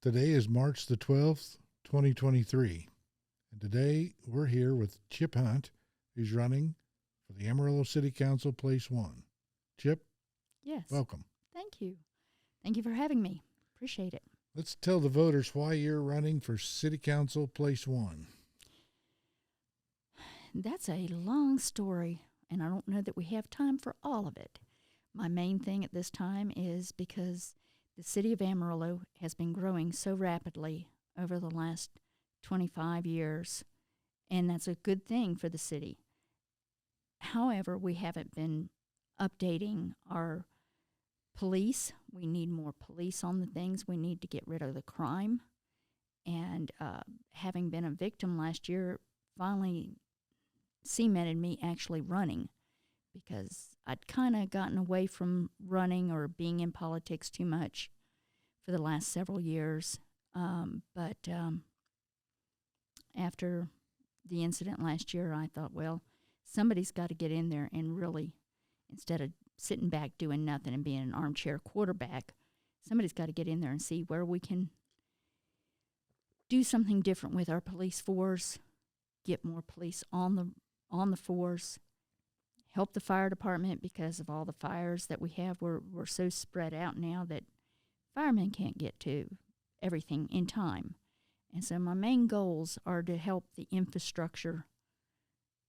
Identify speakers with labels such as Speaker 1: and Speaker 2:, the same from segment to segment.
Speaker 1: Today is March the 12th, 2023. And today we're here with Chip Hunt, who's running for the Amarillo City Council Place 1. Chip,
Speaker 2: Yes.
Speaker 1: welcome.
Speaker 2: Thank you. Thank you for having me. Appreciate it.
Speaker 1: Let's tell the voters why you're running for City Council Place 1.
Speaker 2: That's a long story, and I don't know that we have time for all of it. My main thing at this time is because the city of Amarillo has been growing so rapidly over the last 25 years, and that's a good thing for the city. However, we haven't been updating our police. We need more police on the things. We need to get rid of the crime. And having been a victim last year, finally cemented me actually running, because I'd kind of gotten away from running or being in politics too much for the last several years. But after the incident last year, I thought, well, somebody's got to get in there and really, instead of sitting back doing nothing and being an armchair quarterback, somebody's got to get in there and see where we can do something different with our police force, get more police on the force, help the fire department, because of all the fires that we have. We're so spread out now that firemen can't get to everything in time. And so my main goals are to help the infrastructure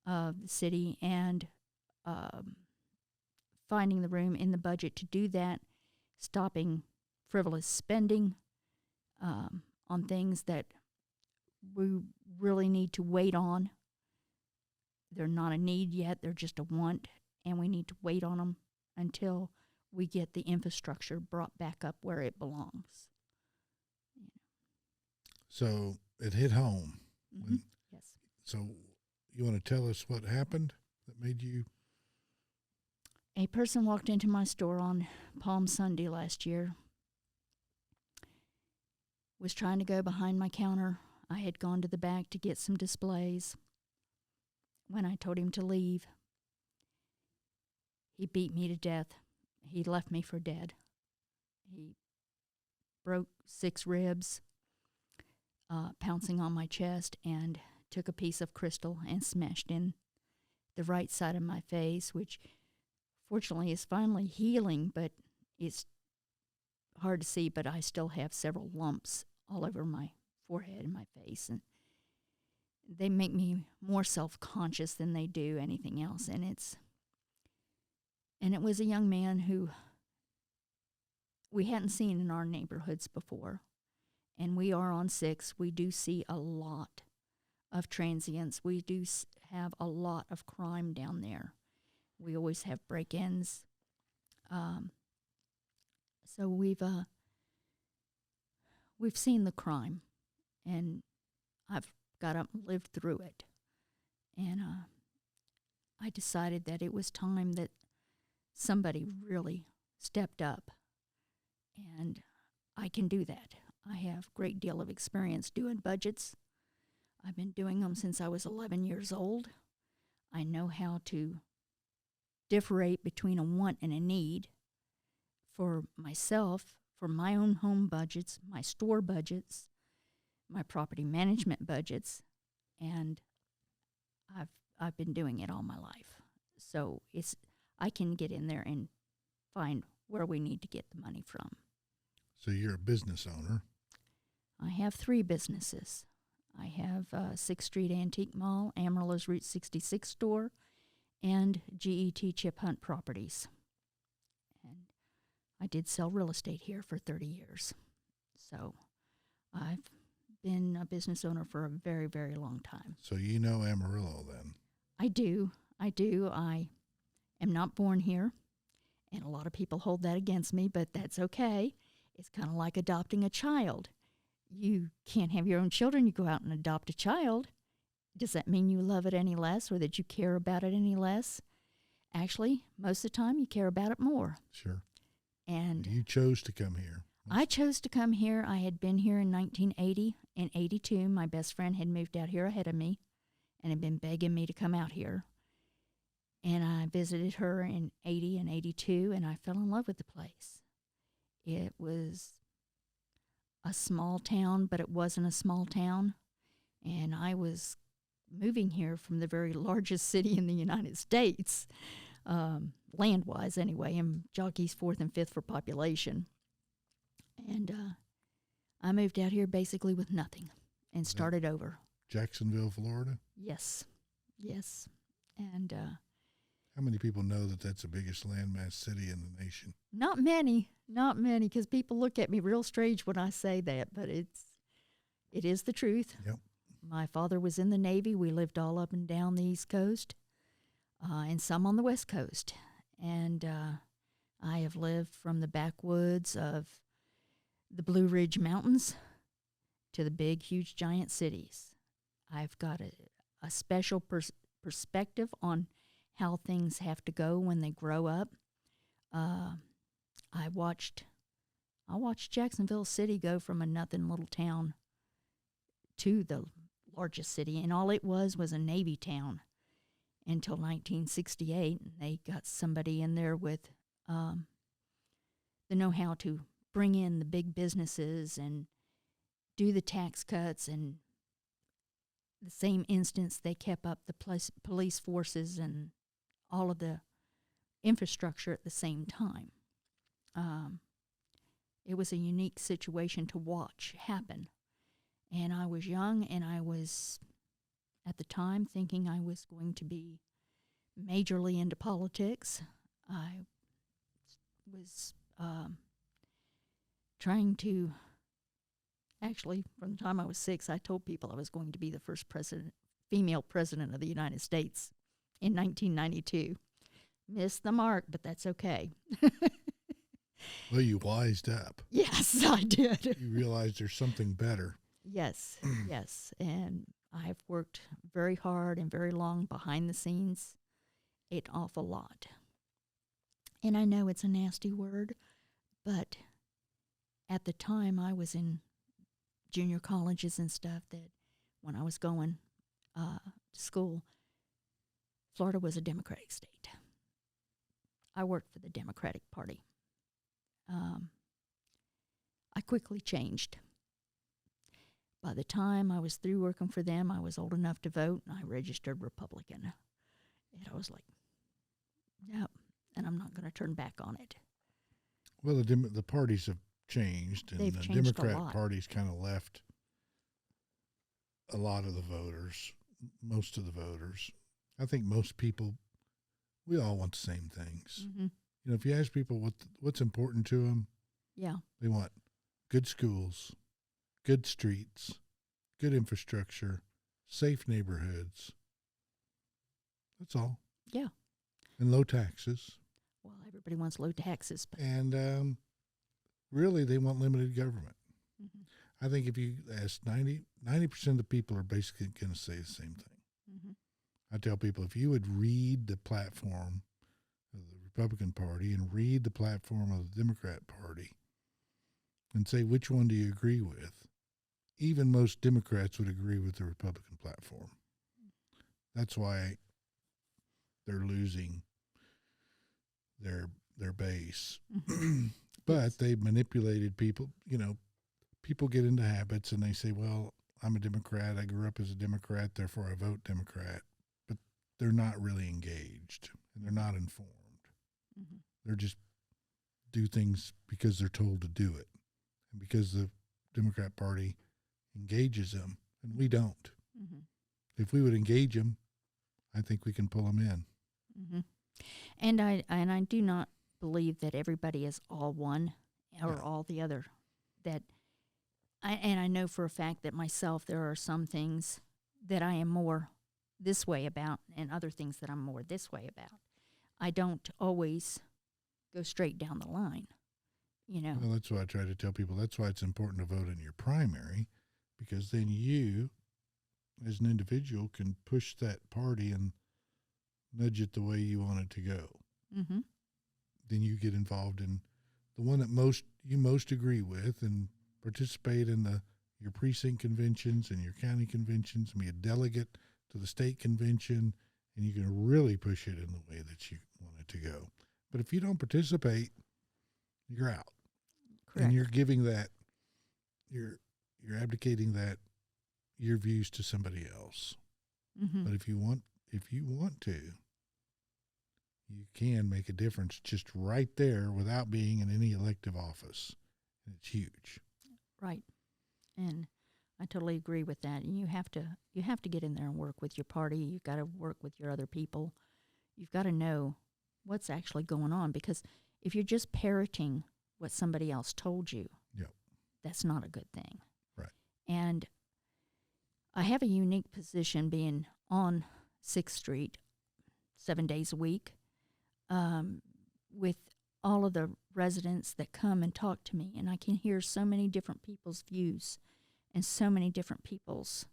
Speaker 2: of the city and finding the room in the budget to do that, stopping frivolous spending on things that we really need to wait on. They're not a need yet, they're just a want, and we need to wait on them until we get the infrastructure brought back up where it belongs.
Speaker 1: So it hit home.
Speaker 2: Mm-hmm. Yes.
Speaker 1: So you want to tell us what happened that made you?
Speaker 2: A person walked into my store on Palm Sunday last year, was trying to go behind my counter. I had gone to the back to get some displays. When I told him to leave, he beat me to death. He left me for dead. He broke 6 ribs, pouncing on my chest, and took a piece of crystal and smashed in the right side of my face, which fortunately is finally healing, but it's hard to see, but I still have several lumps all over my forehead and my face, and they make me more self-conscious than they do anything else. And it was a young man who we hadn't seen in our neighborhoods before. And we are on 6. We do see a lot of transients. We do have a lot of crime down there. We always have break-ins. So we've seen the crime, and I've got up and lived through it. And I decided that it was time that somebody really stepped up, and I can do that. I have a great deal of experience doing budgets. I've been doing them since I was 11 years old. I know how to differentiate between a want and a need for myself, for my own home budgets, my store budgets, my property management budgets, and I've been doing it all my life. So I can get in there and find where we need to get the money from.
Speaker 1: So you're a business owner.
Speaker 2: I have 3 businesses. I have 6th Street Antique Mall, Amarillo's Route 66 store, and GET Chip Hunt Properties. And I did sell real estate here for 30 years. So I've been a business owner for a very, very long time.
Speaker 1: So you know Amarillo then?
Speaker 2: I do. I am not born here, and a lot of people hold that against me, but that's okay. It's kind of like adopting a child. You can't have your own children. You go out and adopt a child. Does that mean you love it any less or that you care about it any less? Actually, most of the time you care about it more.
Speaker 1: Sure.
Speaker 2: And
Speaker 1: you chose to come here.
Speaker 2: I chose to come here. I had been here in 1980 and 82. My best friend had moved out here ahead of me and had been begging me to come out here. And I visited her in 80 and 82, and I fell in love with the place. It was a small town, but it wasn't a small town. And I was moving here from the very largest city in the United States, land-wise anyway, and Jockey's 4th and 5th for population. And I moved out here basically with nothing and started over.
Speaker 1: Jacksonville, Florida?
Speaker 2: Yes. And
Speaker 1: How many people know that that's the biggest landmass city in the nation?
Speaker 2: not many, because people look at me real strange when I say that, but it is the truth.
Speaker 1: Yep.
Speaker 2: My father was in the Navy. We lived all up and down the East Coast, and some on the West Coast. And I have lived from the backwoods of the Blue Ridge Mountains to the big, huge, giant cities. I've got a special perspective on how things have to go when they grow up. I watched Jacksonville City go from a nothing little town to the largest city, and all it was a Navy town until 1968. And they got somebody in there with the know-how to bring in the big businesses and do the tax cuts, and the same instance they kept up the police forces and all of the infrastructure at the same time. It was a unique situation to watch happen. And I was young, and I was, at the time, thinking I was going to be majorly into politics. I was trying to, actually, from the time I was 6, I told people I was going to be the first female president of the United States in 1992. Missed the mark, but that's okay.
Speaker 1: Well, you wised up.
Speaker 2: Yes, I did.
Speaker 1: You realized there's something better.
Speaker 2: Yes. And I've worked very hard and very long behind the scenes, an awful lot. And I know it's a nasty word, but at the time I was in junior colleges and stuff, that when I was going to school, Florida was a Democratic state. I worked for the Democratic Party. I quickly changed. By the time I was through working for them, I was old enough to vote, and I registered Republican. And I was like, nope, and I'm not going to turn back on it.
Speaker 1: Well, the parties have changed, and
Speaker 2: They've
Speaker 1: the
Speaker 2: changed a
Speaker 1: Democrat
Speaker 2: lot.
Speaker 1: Party's kind of left a lot of the voters, most of the voters. I think most people, we all want the same things.
Speaker 2: Mm-hmm.
Speaker 1: You know, if you ask people what's important to them,
Speaker 2: Yeah.
Speaker 1: they want good schools, good streets, good infrastructure, safe neighborhoods. That's all.
Speaker 2: Yeah.
Speaker 1: And low taxes.
Speaker 2: Well, everybody wants low taxes. But
Speaker 1: And really, they want limited government.
Speaker 2: mm-hmm.
Speaker 1: I think if you ask 90% of the people are basically going to say the same thing.
Speaker 2: Mm-hmm.
Speaker 1: I tell people, if you would read the platform of the Republican Party and read the platform of the Democrat Party and say, which one do you agree with? Even most Democrats would agree with the Republican platform. That's why they're losing their base.
Speaker 2: Mm-hmm.
Speaker 1: But
Speaker 2: Yes.
Speaker 1: they manipulated people. You know, people get into habits and they say, well, I'm a Democrat. I grew up as a Democrat, therefore I vote Democrat. But they're not really engaged and they're not informed.
Speaker 2: Mm-hmm.
Speaker 1: They're just do things because they're told to do it and because the Democrat Party engages them, and we don't.
Speaker 2: Mm-hmm.
Speaker 1: If we would engage them, I think we can pull them in.
Speaker 2: Mm-hmm. And I do not believe that everybody is all one or
Speaker 1: No.
Speaker 2: all the other. I know for a fact that myself, there are some things that I am more this way about, and other things that I'm more this way about. I don't always go straight down the line, you know.
Speaker 1: Well, that's why I try to tell people that's why it's important to vote in your primary, because then you, as an individual, can push that party and nudge it the way you want it to go.
Speaker 2: Mm-hmm.
Speaker 1: Then you get involved in the one that you most agree with and participate in your precinct conventions and your county conventions, and be a delegate to the state convention, and you can really push it in the way that you want it to go. But if you don't participate, you're out.
Speaker 2: Correct.
Speaker 1: And you're giving that you're abdicating that your views to somebody else.
Speaker 2: Mm-hmm.
Speaker 1: But if you want to, you can make a difference just right there without being in any elective office. And it's huge.
Speaker 2: Right. And I totally agree with that. And you have to get in there and work with your party. You've got to work with your other people. You've got to know what's actually going on, because if you're just parroting what somebody else told you,
Speaker 1: Yep.
Speaker 2: that's not a good thing.
Speaker 1: Right.
Speaker 2: And I have a unique position being on 6th Street 7 days a week, with all of the residents that come and talk to me, and I can hear so many different people's views and so many different people's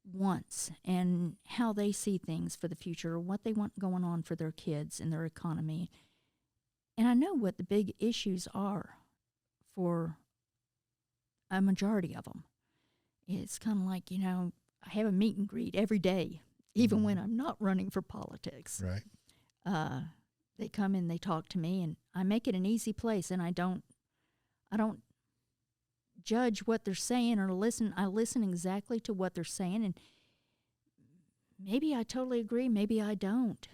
Speaker 2: wants and how they see things for the future, or what they want going on for their kids and their economy. And I know what the big issues are for a majority of them. It's kind of like, I have a meet and greet every day, even when I'm not running for politics.
Speaker 1: Right.
Speaker 2: They come and they talk to me, and I make it an easy place, and I don't judge what they're saying or listen. I listen exactly to what they're saying, and maybe I totally agree, maybe I don't,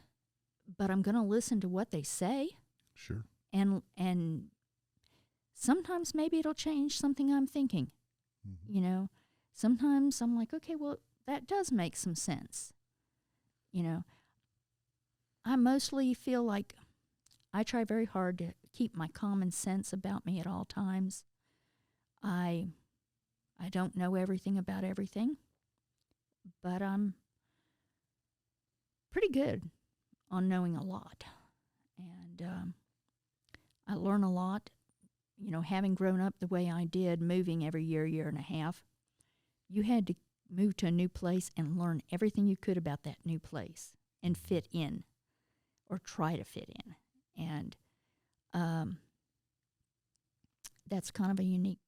Speaker 2: but I'm going to listen to what they say.
Speaker 1: Sure.
Speaker 2: And sometimes maybe it'll change something I'm thinking.
Speaker 1: Mm-hmm.
Speaker 2: Sometimes I'm like, okay, well, that does make some sense. I mostly feel like I try very hard to keep my common sense about me at all times. I don't know everything about everything, but I'm pretty good on knowing a lot. And I learn a lot, having grown up the way I did, moving every year and a half. You had to move to a new place and learn everything you could about that new place and fit in, or try to fit in. And that's kind of a unique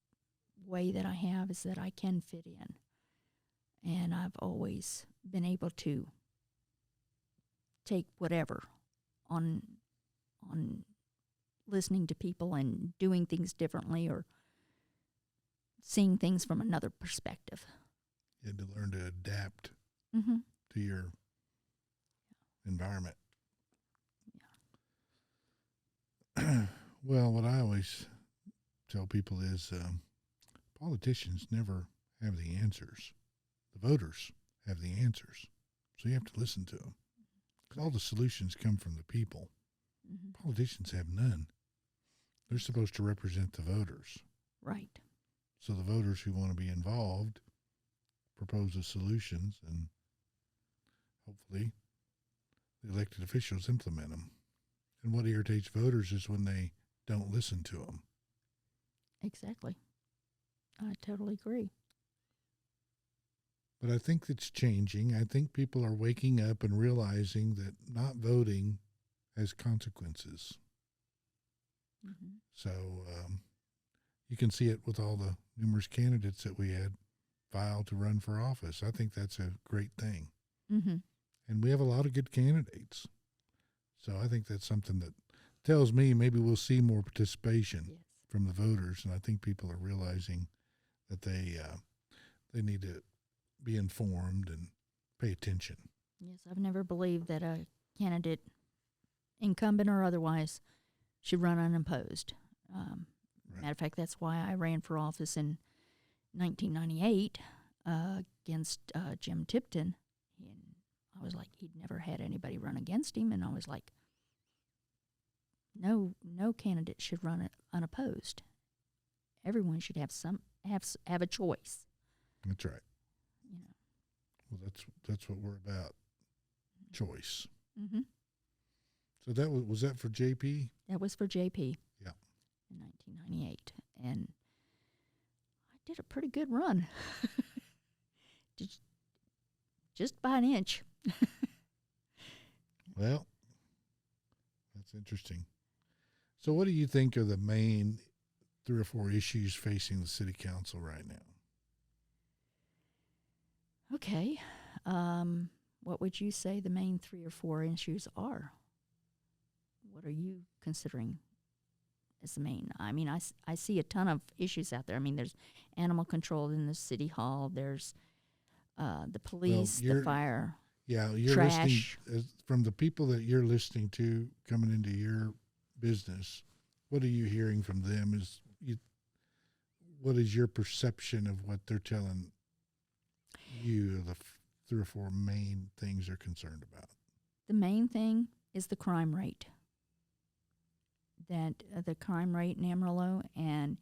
Speaker 2: way that I have, is that I can fit in. And I've always been able to take whatever on listening to people and doing things differently, or seeing things from another perspective.
Speaker 1: You had to learn to adapt
Speaker 2: Mm-hmm.
Speaker 1: to your environment. Yeah. Well, what I always tell people is politicians never have the answers. The voters have the answers. So you have to listen to them. Because all the solutions come from the people. Mm-hmm. Politicians have none. They're supposed to represent the voters.
Speaker 2: Right.
Speaker 1: So the voters who want to be involved propose the solutions, and hopefully the elected officials implement them. And what irritates voters is when they don't listen to them.
Speaker 2: Exactly. I totally agree.
Speaker 1: But I think it's changing. I think people are waking up and realizing that not voting has consequences. Mm-hmm. So you can see it with all the numerous candidates that we had file to run for office. I think that's a great thing.
Speaker 2: Mm-hmm.
Speaker 1: And we have a lot of good candidates. So I think that's something that tells me maybe we'll see more participation from the voters. And I think people are realizing that they need to be informed and pay attention.
Speaker 2: Yes, I've never believed that a candidate, incumbent or otherwise, should run unopposed.
Speaker 1: Right.
Speaker 2: Matter of fact, that's why I ran for office in 1998 against Jim Tipton. And I was like, he'd never had anybody run against him, and I was like, no candidate should run unopposed. Everyone should have a choice.
Speaker 1: That's right. Well, that's what we're about. Choice.
Speaker 2: Mm-hmm.
Speaker 1: So that was that for JP?
Speaker 2: That was for JP.
Speaker 1: Yeah.
Speaker 2: In 1998, and I did a pretty good run. just by an inch.
Speaker 1: Well, that's interesting. So what do you think are the main 3 or 4 issues facing the city council right now?
Speaker 2: Okay. What would you say the main 3 or 4 issues are? What are you considering is the main. I mean, I see a ton of issues out there. I mean, there's animal control in the city hall. There's the police, the fire.
Speaker 1: Yeah, you're
Speaker 2: trash.
Speaker 1: Listening from the people that you're listening to coming into your business. What are you hearing from them? What is your perception of what they're telling you? The 3 or 4 main things they're concerned about.
Speaker 2: The main thing is the crime rate. That the crime rate in Amarillo, and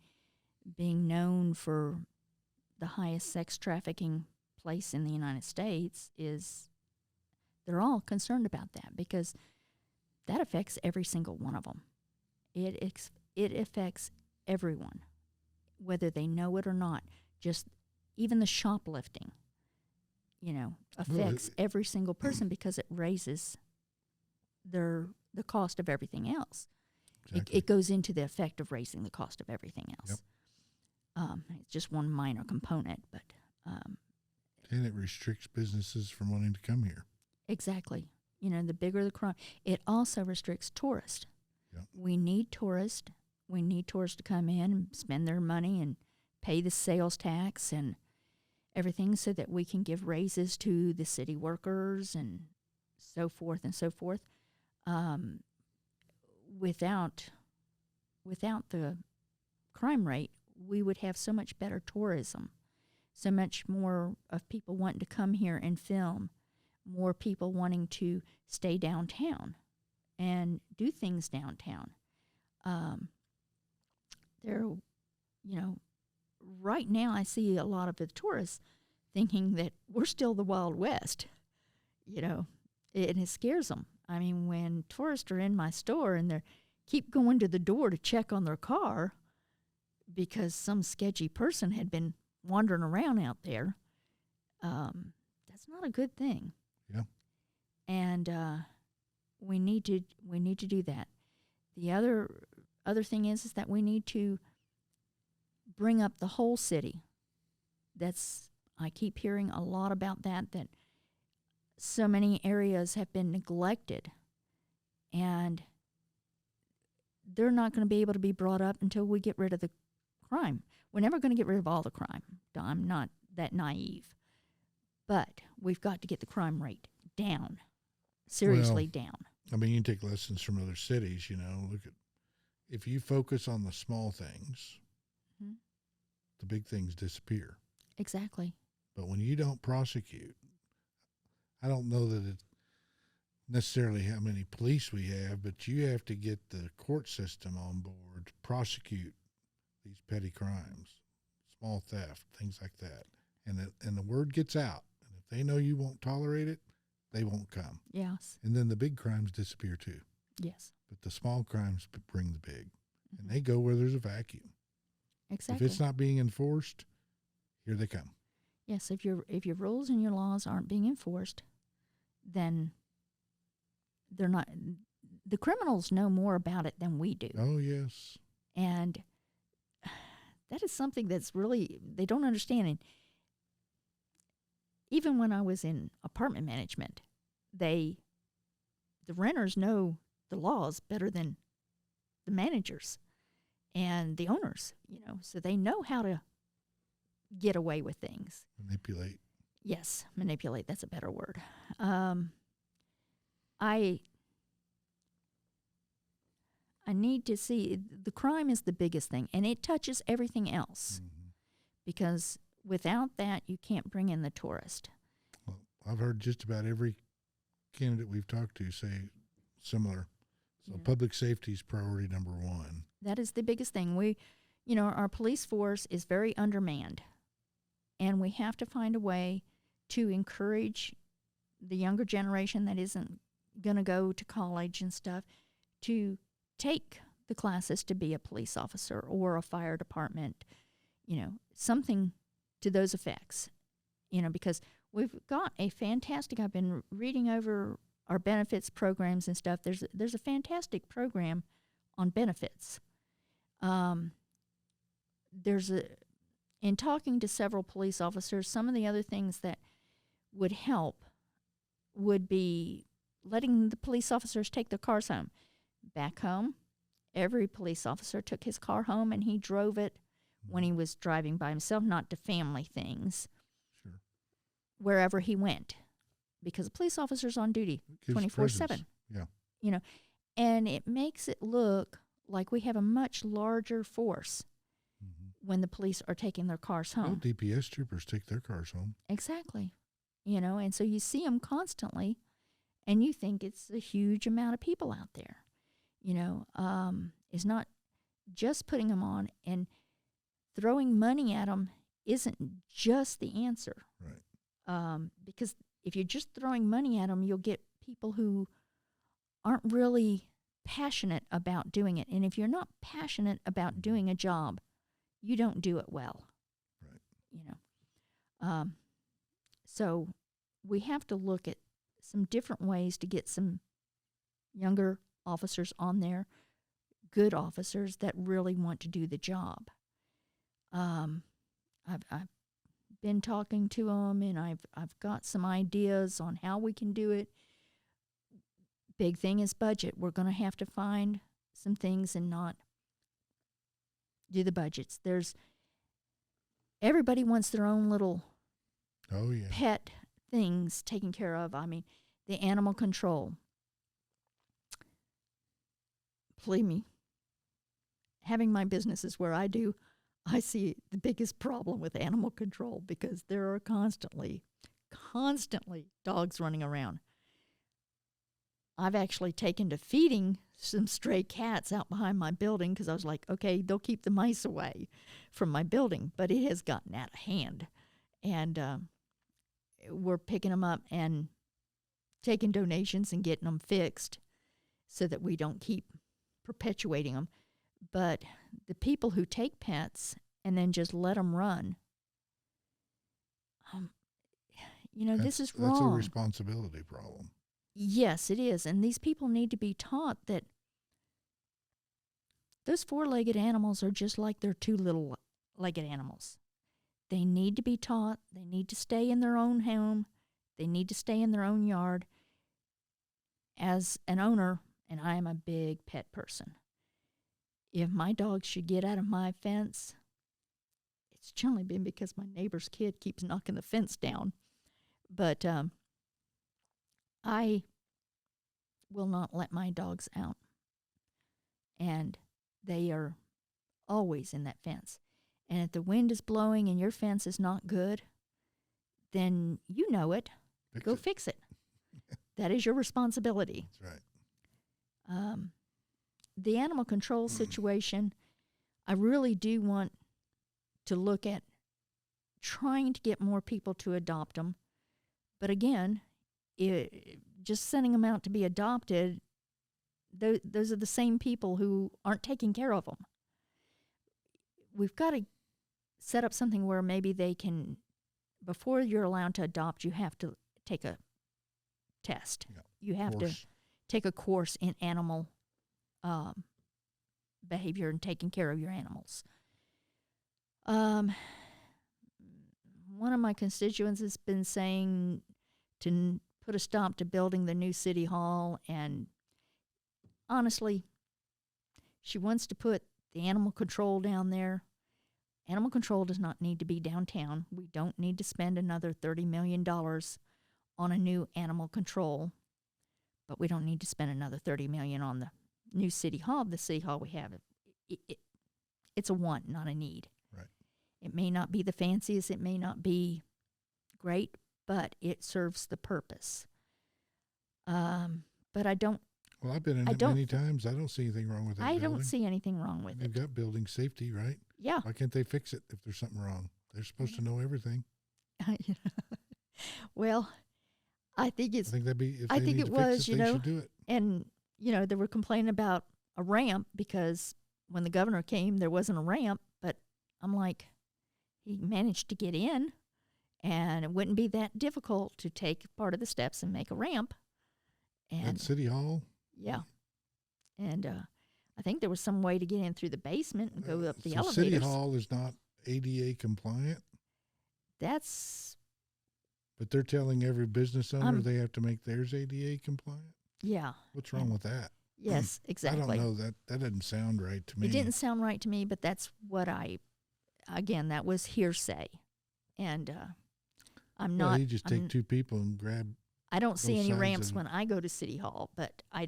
Speaker 2: being known for the highest sex trafficking place in the United States, is they're all concerned about that, because that affects every single one of them. It affects everyone, whether they know it or not. Just even the shoplifting, affects every single person, because it raises the cost of everything else.
Speaker 1: Exactly.
Speaker 2: It goes into the effect of raising the cost of everything else.
Speaker 1: Yep.
Speaker 2: It's just one minor component, but
Speaker 1: and it restricts businesses from wanting to come here.
Speaker 2: Exactly. The bigger the crime. It also restricts tourists.
Speaker 1: Yep.
Speaker 2: We need tourists. We need tourists to come in and spend their money and pay the sales tax and everything, so that we can give raises to the city workers and so forth and so forth. Without the crime rate, we would have so much better tourism, so much more of people wanting to come here and film, more people wanting to stay downtown and do things downtown. Right now I see a lot of the tourists thinking that we're still the Wild West, and it scares them. I mean, when tourists are in my store and they keep going to the door to check on their car because some sketchy person had been wandering around out there, that's not a good thing.
Speaker 1: Yeah.
Speaker 2: And we need to do that. The other thing is that we need to bring up the whole city. I keep hearing a lot about that so many areas have been neglected, and they're not going to be able to be brought up until we get rid of the crime. We're never going to get rid of all the crime. I'm not that naive. But we've got to get the crime rate down, seriously down.
Speaker 1: I mean, you can take lessons from other cities, if you focus on the small things,
Speaker 2: mm-hmm.
Speaker 1: the big things disappear.
Speaker 2: Exactly.
Speaker 1: But when you don't prosecute, I don't know that it's necessarily how many police we have, but you have to get the court system on board to prosecute these petty crimes, small theft, things like that. And the word gets out. And if they know you won't tolerate it, they won't come.
Speaker 2: Yes.
Speaker 1: And then the big crimes disappear too.
Speaker 2: Yes.
Speaker 1: But the small crimes bring the big. Mm-hmm. And they go where there's a vacuum.
Speaker 2: Exactly.
Speaker 1: If it's not being enforced, here they come.
Speaker 2: Yes, if your rules and your laws aren't being enforced, then they're not. The criminals know more about it than we do.
Speaker 1: Oh, yes.
Speaker 2: And that is something that's really, they don't understand. And even when I was in apartment management, the renters know the laws better than the managers and the owners, so they know how to get away with things.
Speaker 1: Manipulate.
Speaker 2: Yes, manipulate. That's a better word. I need to see, the crime is the biggest thing, and it touches everything else.
Speaker 1: Mm-hmm.
Speaker 2: Because without that, you can't bring in the tourist.
Speaker 1: Well, I've heard just about every candidate we've talked to say similar. So public safety is priority number one.
Speaker 2: That is the biggest thing. Our police force is very undermanned, and we have to find a way to encourage the younger generation that isn't going to go to college and stuff to take the classes to be a police officer or a fire department, something to those effects, because we've got a fantastic, I've been reading over our benefits programs and stuff. There's a fantastic program on benefits. In talking to several police officers, some of the other things that would help would be letting the police officers take their cars back home, every police officer took his car home and he drove it when he was driving by himself, not to family things,
Speaker 1: Sure.
Speaker 2: wherever he went, because a police officer's on duty
Speaker 1: Gives
Speaker 2: 24/7.
Speaker 1: presence. Yeah.
Speaker 2: You know, and it makes it look like we have a much larger force when the police are taking their cars home.
Speaker 1: Well, DPS troopers take their cars home.
Speaker 2: Exactly. You know, and so you see them constantly, and you think it's a huge amount of people out there. You know, it's not just putting them on, and throwing money at them isn't just the answer.
Speaker 1: Right.
Speaker 2: Because if you're just throwing money at them, you'll get people who aren't really passionate about doing it. And if you're not passionate about doing a job, you don't do it well.
Speaker 1: Right.
Speaker 2: You know. So we have to look at some different ways to get some younger officers on there, good officers that really want to do the job. I've been talking to them, and I've got some ideas on how we can do it. Big thing is budget. We're going to have to find some things and not do the budgets. Everybody wants their own little pet things taken care of. I mean, the animal control. Believe me, having my businesses where I do, I see the biggest problem with animal control because there are constantly dogs running around. I've actually taken to feeding some stray cats out behind my building because I was like, okay, they'll keep the mice away from my building, but it has gotten out of hand. And we're picking them up and taking donations and getting them fixed so that we don't keep perpetuating them. But the people who take pets and then just let them run, this is wrong.
Speaker 1: That's a responsibility problem.
Speaker 2: Yes, it is. And these people need to be taught that those four-legged animals are just like their two little-legged animals. They need to be taught. They need to stay in their own home. They need to stay in their own yard. As an owner, and I am a big pet person, if my dog should get out of my fence, it's generally been because my neighbor's kid keeps knocking the fence down. But I will not let my dogs out. And they are always in that fence. And if the wind is blowing and your fence is not good, then you know it. Go fix it. That is your responsibility.
Speaker 1: That's right.
Speaker 2: The animal control situation, I really do want to look at trying to get more people to adopt them. But again, just sending them out to be adopted, those are the same people who aren't taking care of them. We've got to set up something where maybe they can, before you're allowed to adopt, you have to take a test.
Speaker 1: Yeah.
Speaker 2: You have to take a course in animal behavior and taking care of your animals. One of my constituents has been saying to put a stop to building the new city hall, and honestly, she wants to put the animal control down there. Animal control does not need to be downtown. We don't need to spend another $30 million on a new animal control, but we don't need to spend another $30 million on the new city hall. The city hall we have, it's a want, not a need.
Speaker 1: Right.
Speaker 2: It may not be the fanciest, it may not be great, but it serves the purpose. But I don't.
Speaker 1: Well, I've been in it many times. I don't see anything wrong with that building.
Speaker 2: I don't see anything wrong with it.
Speaker 1: They've got building safety, right?
Speaker 2: Yeah.
Speaker 1: Why can't they fix it if there's something wrong? They're supposed to know everything.
Speaker 2: Well, I think it's.
Speaker 1: I think that'd be. If
Speaker 2: I
Speaker 1: they
Speaker 2: think
Speaker 1: need
Speaker 2: it
Speaker 1: to fix
Speaker 2: was,
Speaker 1: it, they should do it.
Speaker 2: And they were complaining about a ramp because when the governor came, there wasn't a ramp. But I'm like, he managed to get in, and it wouldn't be that difficult to take part of the steps and make a ramp. And
Speaker 1: at City Hall.
Speaker 2: Yeah, and I think there was some way to get in through the basement and go up the
Speaker 1: so
Speaker 2: elevators.
Speaker 1: City Hall is not ADA compliant.
Speaker 2: That's.
Speaker 1: But they're telling every business owner they have to make theirs ADA compliant.
Speaker 2: Yeah.
Speaker 1: What's wrong with that?
Speaker 2: Yes,
Speaker 1: I
Speaker 2: exactly.
Speaker 1: don't know, that doesn't sound right to me.
Speaker 2: It didn't sound right to me, but that's what again, that was hearsay. And I'm
Speaker 1: Well,
Speaker 2: not,
Speaker 1: you just take two people and grab
Speaker 2: I don't see
Speaker 1: both
Speaker 2: any
Speaker 1: sides
Speaker 2: ramps
Speaker 1: and
Speaker 2: when I go to City Hall, but I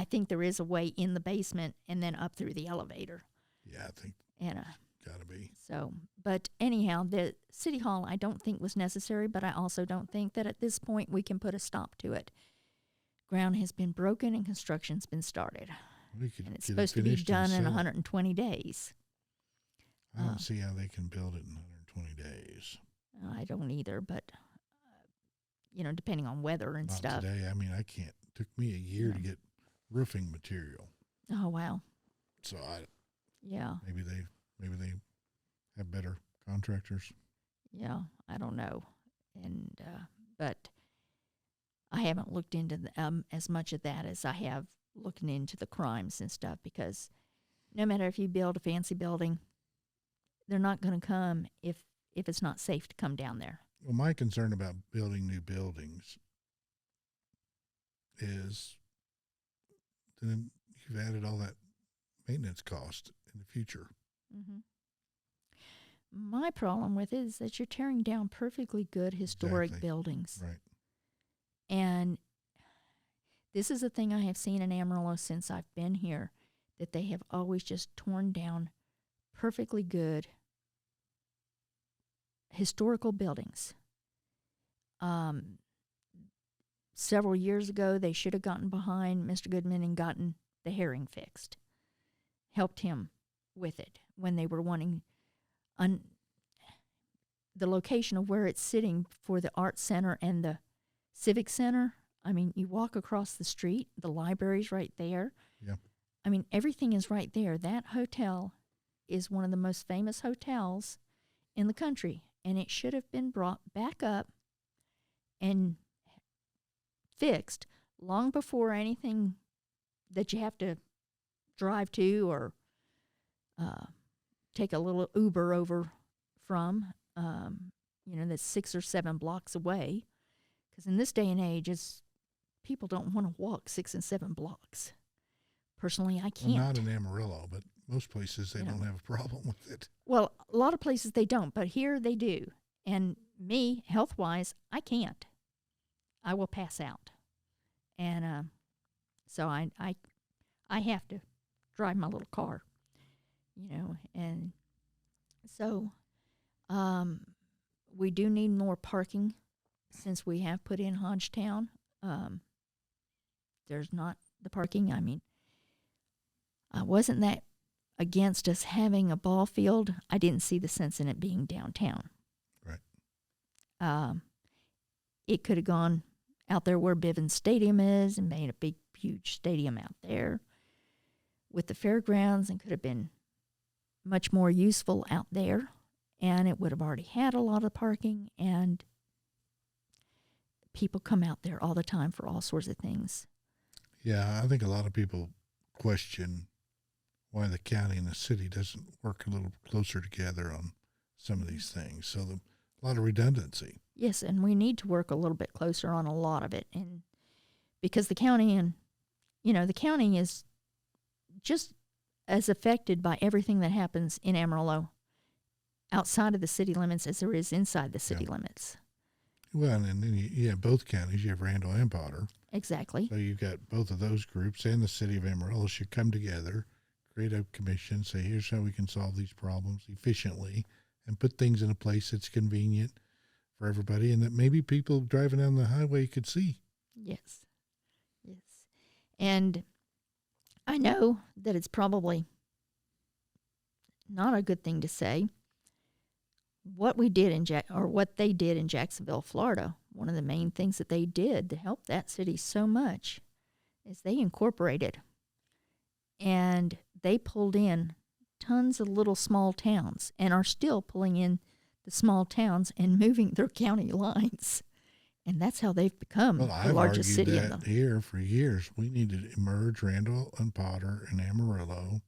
Speaker 2: think there is a way in the basement and then up through the elevator.
Speaker 1: yeah, I think
Speaker 2: And
Speaker 1: gotta be.
Speaker 2: so, but anyhow, the City Hall I don't think was necessary, but I also don't think that at this point we can put a stop to it. Ground has been broken and construction's been started.
Speaker 1: We could
Speaker 2: And it's
Speaker 1: get it
Speaker 2: supposed to be
Speaker 1: finished and
Speaker 2: done in
Speaker 1: sell it.
Speaker 2: 120 days.
Speaker 1: I don't see how they can build it in 120 days.
Speaker 2: I don't either, but, depending on weather and
Speaker 1: Not
Speaker 2: stuff.
Speaker 1: today. I mean, I can't. It took me a year to get roofing material.
Speaker 2: Oh, wow.
Speaker 1: So
Speaker 2: Yeah.
Speaker 1: maybe they have better contractors.
Speaker 2: Yeah, I don't know. And, but I haven't looked into as much of that as I have looking into the crimes and stuff, because no matter if you build a fancy building, they're not going to come if it's not safe to come down there.
Speaker 1: Well, my concern about building new buildings is then you've added all that maintenance cost in the future.
Speaker 2: Mm-hmm. My problem with it is that you're tearing down perfectly good historic
Speaker 1: Exactly.
Speaker 2: buildings.
Speaker 1: Right.
Speaker 2: And this is a thing I have seen in Amarillo since I've been here, that they have always just torn down perfectly good historical buildings. Several years ago, they should have gotten behind Mr. Goodman and gotten the herring fixed, helped him with it when they were wanting the location of where it's sitting for the art center and the civic center. I mean, you walk across the street, the library's right there.
Speaker 1: Yeah.
Speaker 2: I mean, everything is right there. That hotel is one of the most famous hotels in the country, and it should have been brought back up and fixed long before anything that you have to drive to or take a little Uber over from, that's 6 or 7 blocks away. Because in this day and age, people don't want to walk 6 and 7 blocks. Personally, I can't.
Speaker 1: Well, not in Amarillo, but most places they don't have a problem with it.
Speaker 2: Well, a lot of places they don't, but here they do. And me, health-wise, I can't. I will pass out. And so I have to drive my little car, and so we do need more parking since we have put in Hodgetown. There's not the parking. I mean, I wasn't that against us having a ball field. I didn't see the sense in it being downtown.
Speaker 1: Right.
Speaker 2: It could have gone out there where Bivens Stadium is and made a big, huge stadium out there with the fairgrounds, and could have been much more useful out there. And it would have already had a lot of parking, and people come out there all the time for all sorts of things.
Speaker 1: Yeah, I think a lot of people question why the county and the city doesn't work a little closer together on some of these things. So a lot of redundancy.
Speaker 2: Yes, and we need to work a little bit closer on a lot of it, and because the county the county is just as affected by everything that happens in Amarillo outside of the city limits as there is inside the city limits.
Speaker 1: Well, and then you have both counties. You have Randall and Potter.
Speaker 2: Exactly.
Speaker 1: So you've got both of those groups, and the city of Amarillo should come together, create a commission, say, here's how we can solve these problems efficiently, and put things in a place that's convenient for everybody, and that maybe people driving down the highway could see.
Speaker 2: Yes. Yes. And I know that it's probably not a good thing to say. What we did what they did in Jacksonville, Florida, one of the main things that they did to help that city so much is they incorporated, and they pulled in tons of little small towns and are still pulling in the small towns and moving their county lines. And that's how they've become the largest city in them.
Speaker 1: Here for years. We need to merge Randall and Potter and Amarillo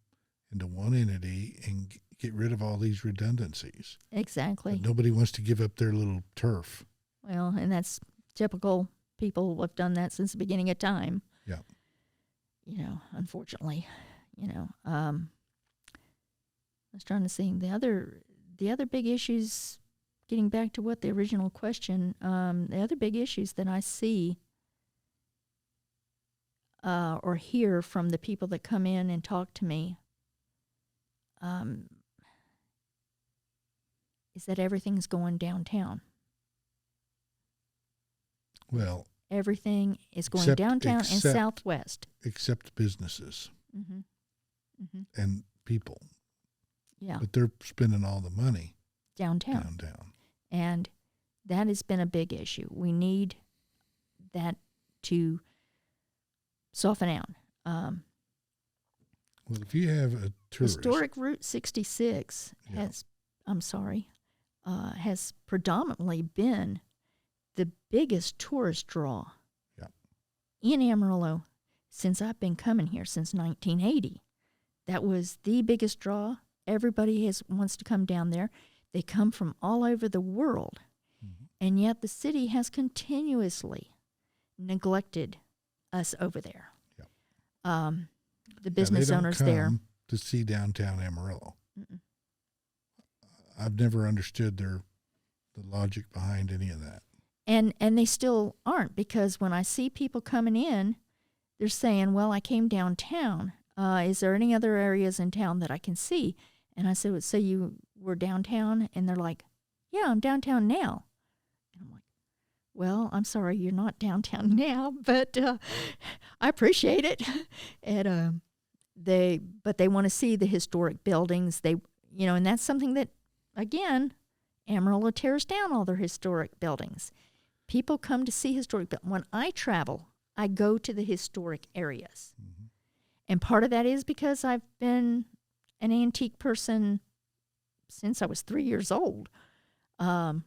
Speaker 1: into one entity and get rid of all these redundancies.
Speaker 2: Exactly.
Speaker 1: But nobody wants to give up their little turf.
Speaker 2: Well, and that's typical. People have done that since the beginning of time.
Speaker 1: Yeah.
Speaker 2: unfortunately, I was trying to see the other big issues. Getting back to what the original question, the other big issues that I see or hear from the people that come in and talk to me is that everything's going downtown.
Speaker 1: Well,
Speaker 2: everything is going downtown and southwest.
Speaker 1: Except businesses and people.
Speaker 2: Yeah.
Speaker 1: But they're spending all the money
Speaker 2: downtown. And that has been a big issue. We need that to soften out.
Speaker 1: Well, if you have a tourist.
Speaker 2: Historic Route 66 has predominantly been the biggest tourist draw in Amarillo since I've been coming here, since 1980. That was the biggest draw. Everybody wants to come down there. They come from all over the world. Mm-hmm. And yet the city has continuously neglected us over there. Yep. The business owners there.
Speaker 1: To see downtown Amarillo. Mm-mm. I've never understood the logic behind any of that.
Speaker 2: And they still aren't, because when I see people coming in, they're saying, well, I came downtown. Is there any other areas in town that I can see? And I said, so you were downtown? And they're like, yeah, I'm downtown now. And I'm like, well, I'm sorry, you're not downtown now, but I appreciate it. And they want to see the historic buildings. And that's something that, again, Amarillo tears down all their historic buildings. People come to see historic buildings. When I travel, I go to the historic areas. Mm-hmm. And part of that is because I've been an antique person since I was 3 years old. I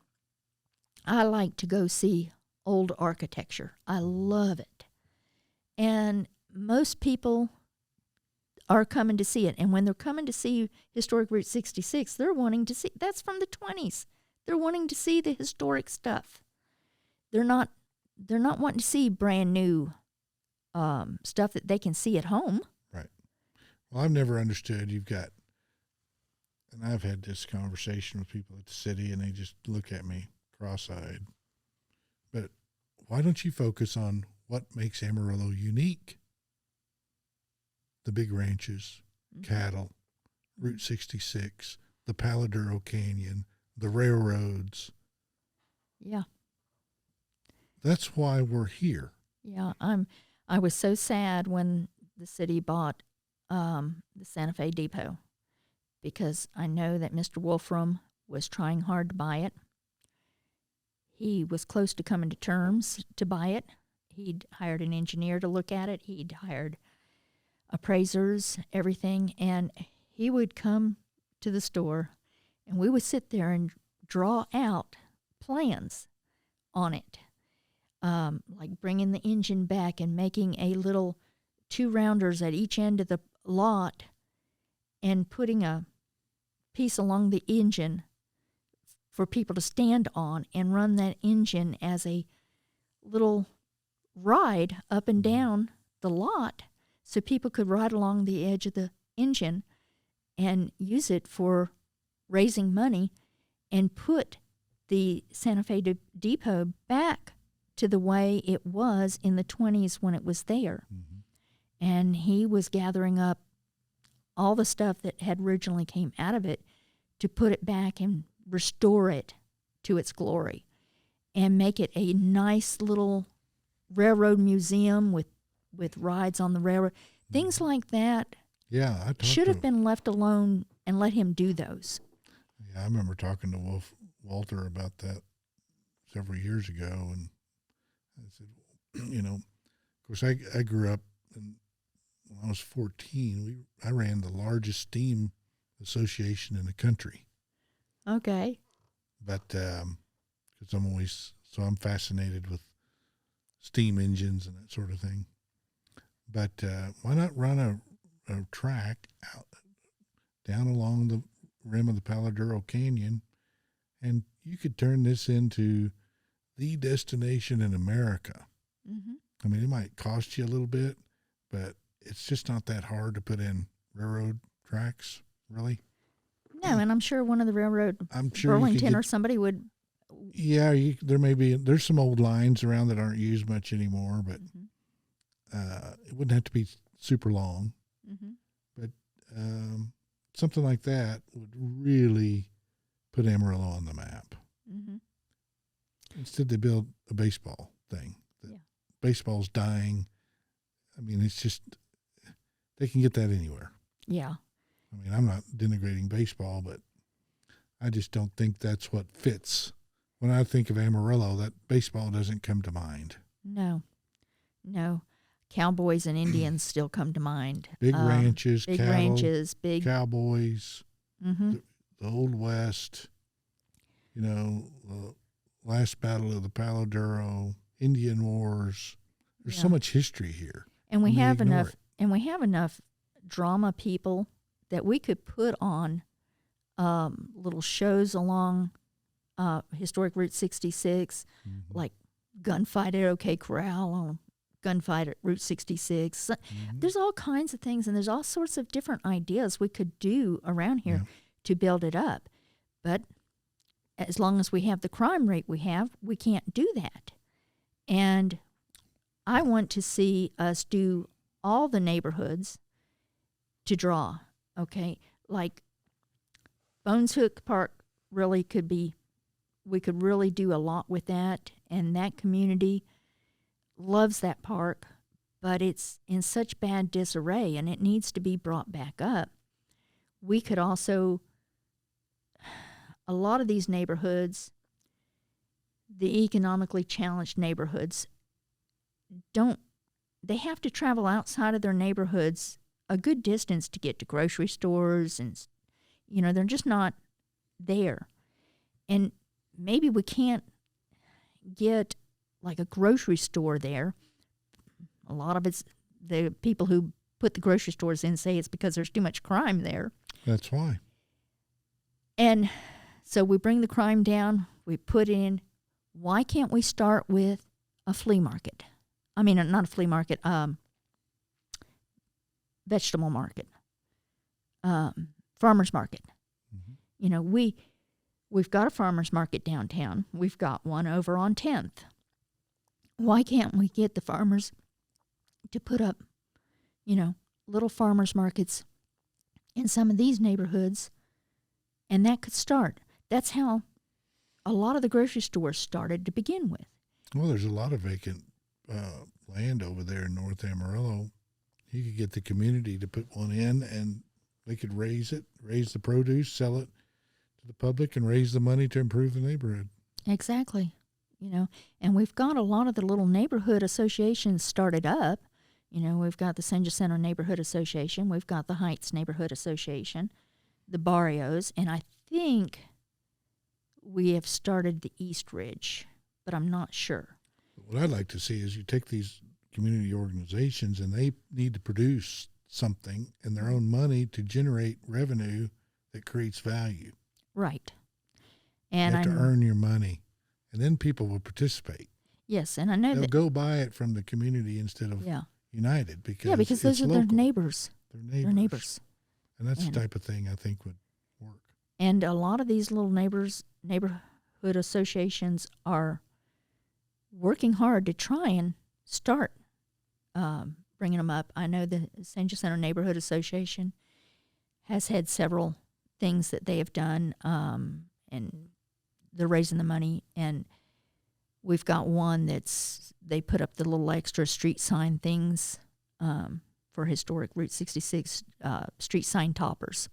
Speaker 2: like to go see old architecture. I love it. And most people are coming to see it. And when they're coming to see Historic Route 66, they're wanting to see, that's from the 20s. They're wanting to see the historic stuff. They're not wanting to see brand new stuff that they can see at home.
Speaker 1: Right. Well, I've never understood. And I've had this conversation with people at the city, and they just look at me cross-eyed. But why don't you focus on what makes Amarillo unique? The big ranches, cattle, Route 66, the Palo Duro Canyon, the railroads.
Speaker 2: Yeah.
Speaker 1: That's why we're here.
Speaker 2: Yeah, I was so sad when the city bought the Santa Fe Depot, because I know that Mr. Wolfram was trying hard to buy it. He was close to coming to terms to buy it. He'd hired an engineer to look at it. He'd hired appraisers, everything, and he would come to the store, and we would sit there and draw out plans on it. Like bringing the engine back and making a little 2 rounders at each end of the lot and putting a piece along the engine for people to stand on and run that engine as a little ride up and down the lot so people could ride along the edge of the engine and use it for raising money and put the Santa Fe Depot back to the way it was in the 20s when it was there. Mm-hmm. And he was gathering up all the stuff that had originally came out of it to put it back and restore it to its glory and make it a nice little railroad museum with rides on the railroad. Things like that should have been left alone and let him do those.
Speaker 1: Yeah, I remember talking to Walter about that several years ago, and I said, of course, I grew up, and when I was 14, I ran the largest steam association in the country.
Speaker 2: Okay.
Speaker 1: But because I'm fascinated with steam engines and that sort of thing. But why not run a track out down along the rim of the Palo Duro Canyon, and you could turn this into the destination in America. Mm-hmm. I mean, it might cost you a little bit, but it's just not that hard to put in railroad tracks, really.
Speaker 2: No, and I'm sure one of the railroad,
Speaker 1: I'm sure you could
Speaker 2: Burlington or
Speaker 1: get,
Speaker 2: somebody would.
Speaker 1: yeah, there's some old lines around that aren't used much anymore, but it wouldn't have to be super long.
Speaker 2: Mm-hmm.
Speaker 1: But something like that would really put Amarillo on the map.
Speaker 2: Mm-hmm.
Speaker 1: Instead, they build a baseball thing.
Speaker 2: Yeah.
Speaker 1: Baseball's dying. I mean, it's just, they can get that anywhere.
Speaker 2: Yeah.
Speaker 1: I mean, I'm not denigrating baseball, but I just don't think that's what fits. When I think of Amarillo, that baseball doesn't come to mind.
Speaker 2: No. Cowboys and Indians still come to mind.
Speaker 1: Big ranches,
Speaker 2: big
Speaker 1: cattle,
Speaker 2: ranches, big
Speaker 1: cowboys,
Speaker 2: Mm-hmm.
Speaker 1: the Old West, the last battle of the Palo Duro, Indian Wars. There's so much history here.
Speaker 2: And we have enough
Speaker 1: it.
Speaker 2: and we have enough drama people that we could put on little shows along historic Route 66, like gunfight at OK Corral, or gunfight at Route 66. There's all kinds of things, and there's all sorts of different ideas we could do around here to build it up. But as long as we have the crime rate we have, we can't do that. And I want to see us do all the neighborhoods to draw, okay? Like Bones Hook Park really could be, we could really do a lot with that, and that community loves that park, but it's in such bad disarray and it needs to be brought back up. We could also, a lot of these neighborhoods, the economically challenged neighborhoods, they have to travel outside of their neighborhoods a good distance to get to grocery stores, and they're just not there. And maybe we can't get like a grocery store there. A lot of it's the people who put the grocery stores in say it's because there's too much crime there.
Speaker 1: That's why.
Speaker 2: And so we bring the crime down, we put in. Why can't we start with a flea market? I mean, not a flea market, vegetable market, farmer's market. Mm-hmm. We've got a farmer's market downtown. We've got one over on 10th. Why can't we get the farmers to put up, little farmers markets in some of these neighborhoods? And that could start. That's how a lot of the grocery stores started to begin with.
Speaker 1: Well, there's a lot of vacant land over there in North Amarillo. You could get the community to put one in, and they could raise the produce, sell it to the public, and raise the money to improve the neighborhood.
Speaker 2: Exactly. And we've got a lot of the little neighborhood associations started up. We've got the Senja Center Neighborhood Association. We've got the Heights Neighborhood Association, the Barrios, and I think we have started the East Ridge, but I'm not sure.
Speaker 1: What I'd like to see is you take these community organizations and they need to produce something in their own money to generate revenue that creates value.
Speaker 2: Right. And
Speaker 1: you have to earn your money, and then people will participate.
Speaker 2: Yes, and I know
Speaker 1: they'll go buy it from the community instead of United because
Speaker 2: those are
Speaker 1: local.
Speaker 2: Their neighbors.
Speaker 1: They're neighbors. And that's the type of thing I think would work.
Speaker 2: And a lot of these little neighborhood associations are working hard to try and start bringing them up. I know the Senja Center Neighborhood Association has had several things that they have done, and they're raising the money. And we've got one they put up the little extra street sign things for historic Route 66 street sign toppers.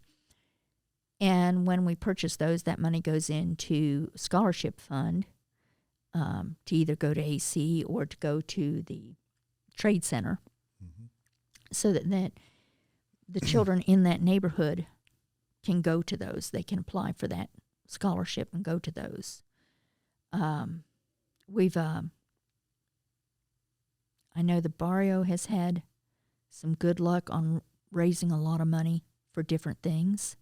Speaker 2: And when we purchase those, that money goes into scholarship fund to either go to AC or to go to the trade center, so that the children in that neighborhood can go to those. They can apply for that scholarship and go to those. I know the Barrio has had some good luck on raising a lot of money for different things.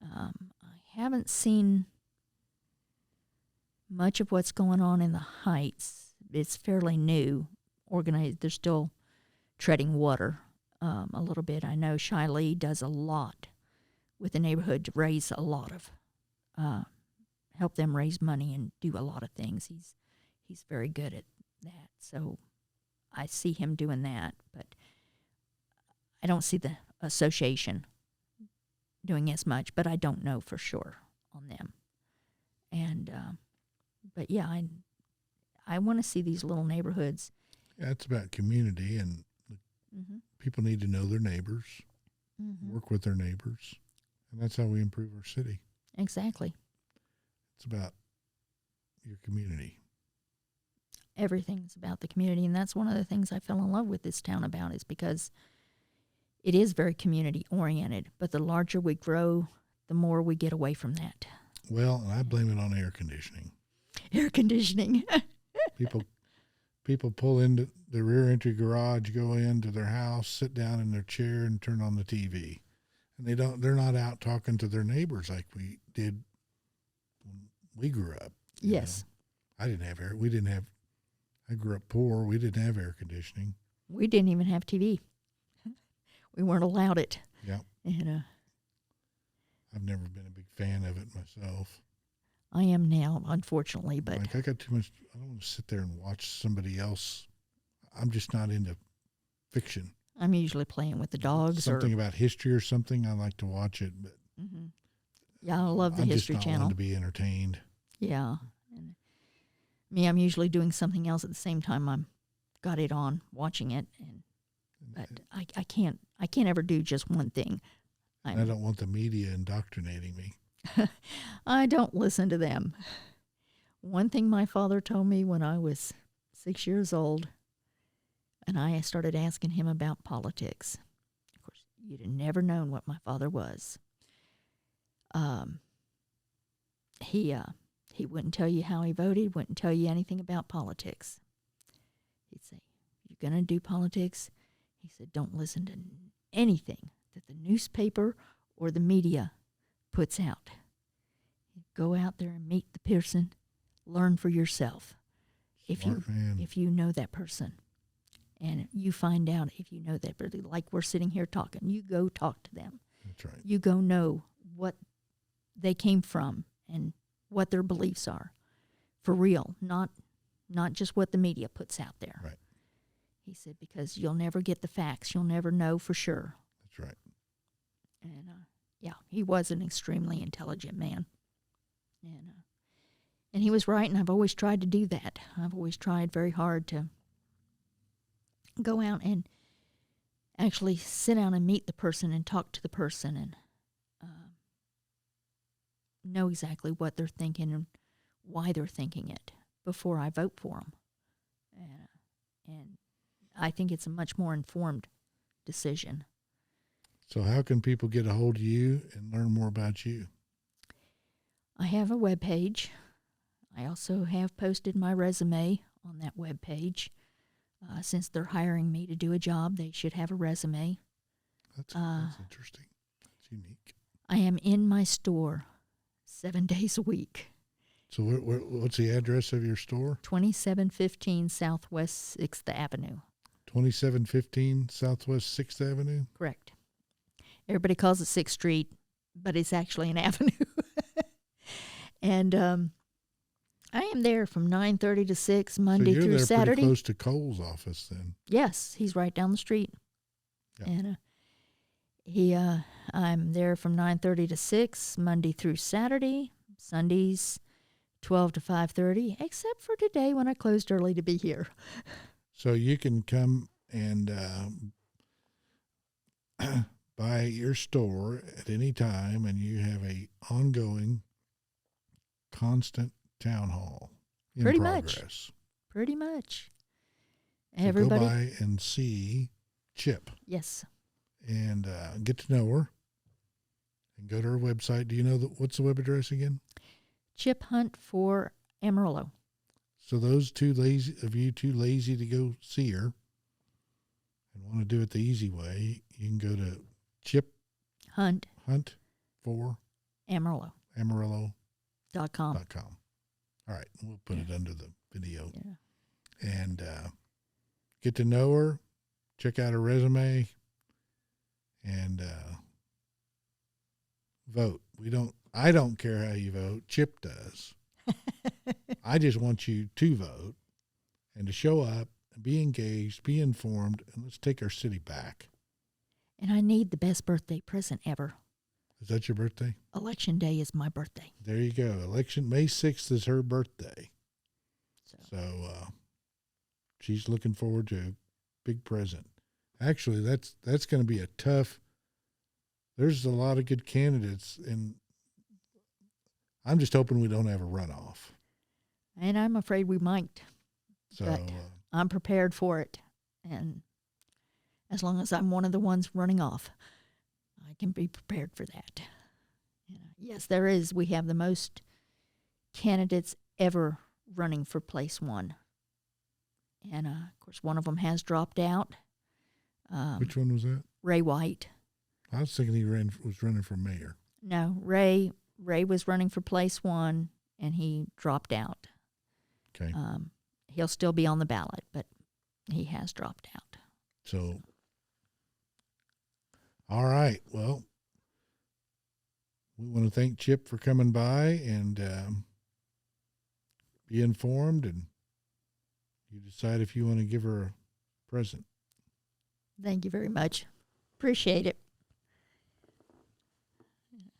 Speaker 2: I haven't seen much of what's going on in the Heights. It's fairly new, organized. They're still treading water a little bit. I know Shiley does a lot with the neighborhood to raise a lot of, help them raise money and do a lot of things. He's very good at that. So I see him doing that, but I don't see the association doing as much, but I don't know for sure on them. And, but yeah, I want to see these little neighborhoods.
Speaker 1: Yeah, it's about community, and people need to know their neighbors, work with their neighbors, and that's how we improve our city.
Speaker 2: Exactly.
Speaker 1: It's about your community.
Speaker 2: Everything's about the community, and that's one of the things I fell in love with this town about, is because it is very community oriented, but the larger we grow, the more we get away from that.
Speaker 1: Well, and I blame it on air conditioning.
Speaker 2: Air conditioning.
Speaker 1: People pull into the rear entry garage, go into their house, sit down in their chair, and turn on the TV. And they're not out talking to their neighbors like we did when we grew up.
Speaker 2: Yes.
Speaker 1: I grew up poor. We didn't have air conditioning.
Speaker 2: We didn't even have TV. We weren't allowed it.
Speaker 1: Yeah.
Speaker 2: And
Speaker 1: I've never been a big fan of it myself.
Speaker 2: I am now, unfortunately, but
Speaker 1: I got too much. I don't want to sit there and watch somebody else. I'm just not into fiction.
Speaker 2: I'm usually playing with the dogs.
Speaker 1: Something about history or something. I like to watch it, but
Speaker 2: yeah, I love the History
Speaker 1: Channel. I'm just not one to be entertained.
Speaker 2: Yeah, and me, I'm usually doing something else at the same time. I'm got it on, watching it, but I can't ever do just one thing.
Speaker 1: I don't want the media indoctrinating me.
Speaker 2: I don't listen to them. One thing my father told me when I was 6 years old, and I started asking him about politics. Of course, you'd have never known what my father was. He wouldn't tell you how he voted, wouldn't tell you anything about politics. He'd say, "You're going to do politics?" He said, "Don't listen to anything that the newspaper or the media puts out. Go out there and meet the person, learn for yourself. If you know that person, and you find out if you know that person, like we're sitting here talking, you go talk to them.
Speaker 1: That's right.
Speaker 2: You go know what they came from and what their beliefs are, for real, not just what the media puts out there."
Speaker 1: Right.
Speaker 2: He said, because you'll never get the facts. You'll never know for sure.
Speaker 1: That's right.
Speaker 2: And, yeah, he was an extremely intelligent man. And he was right, and I've always tried to do that. I've always tried very hard to go out and actually sit down and meet the person and talk to the person and know exactly what they're thinking and why they're thinking it before I vote for them. And I think it's a much more informed decision.
Speaker 1: So how can people get a hold of you and learn more about you?
Speaker 2: I have a web page. I also have posted my resume on that web page. Since they're hiring me to do a job, they should have a resume.
Speaker 1: That's interesting. That's unique.
Speaker 2: I am in my store 7 days a week.
Speaker 1: So what's the address of your store?
Speaker 2: 2715 Southwest 6th Avenue.
Speaker 1: 2715 Southwest 6th Avenue?
Speaker 2: Correct. Everybody calls it 6th Street, but it's actually an avenue. And I am there from 9:30 to 6, Monday through Saturday.
Speaker 1: So you're there pretty close to Cole's office then?
Speaker 2: Yes, he's right down the street. Yeah. And I'm there from 9:30 to 6, Monday through Saturday. Sundays, 12 to 5:30, except for today when I closed early to be here.
Speaker 1: So you can come and buy your store at any time, and you have a ongoing, constant town hall in progress.
Speaker 2: Pretty much.
Speaker 1: So
Speaker 2: Everybody.
Speaker 1: Go by and see Chip.
Speaker 2: Yes.
Speaker 1: And get to know her. And go to her website. Do you know what's the web address again?
Speaker 2: Chip Hunt for Amarillo.
Speaker 1: So those too lazy to go see her and want to do it the easy way, you can go to Chip
Speaker 2: Hunt
Speaker 1: for
Speaker 2: Amarillo.com.
Speaker 1: All right, we'll put it under the video.
Speaker 2: Yeah.
Speaker 1: And get to know her, check out her resume, and vote. I don't care how you vote. Chip does. I just want you to vote and to show up and be engaged, be informed, and let's take our city back.
Speaker 2: And I need the best birthday present ever.
Speaker 1: Is that your birthday?
Speaker 2: Election day is my birthday.
Speaker 1: There you go. May 6th is her birthday. So she's looking forward to a big present. Actually, that's going to be a tough. There's a lot of good candidates, and I'm just hoping we don't have a runoff.
Speaker 2: And I'm afraid we might.
Speaker 1: So
Speaker 2: but I'm prepared for it. And as long as I'm one of the ones running off, I can be prepared for that. Yes, there is. We have the most candidates ever running for place one. And, of course, one of them has dropped out.
Speaker 1: Which one was that?
Speaker 2: Ray White.
Speaker 1: I was thinking he was running for mayor.
Speaker 2: No, Ray was running for place one, and he dropped out.
Speaker 1: Okay.
Speaker 2: He'll still be on the ballot, but he has dropped out.
Speaker 1: So, all right. Well, we want to thank Chip for coming by and be informed, and you decide if you want to give her a present.
Speaker 2: Thank you very much. Appreciate it.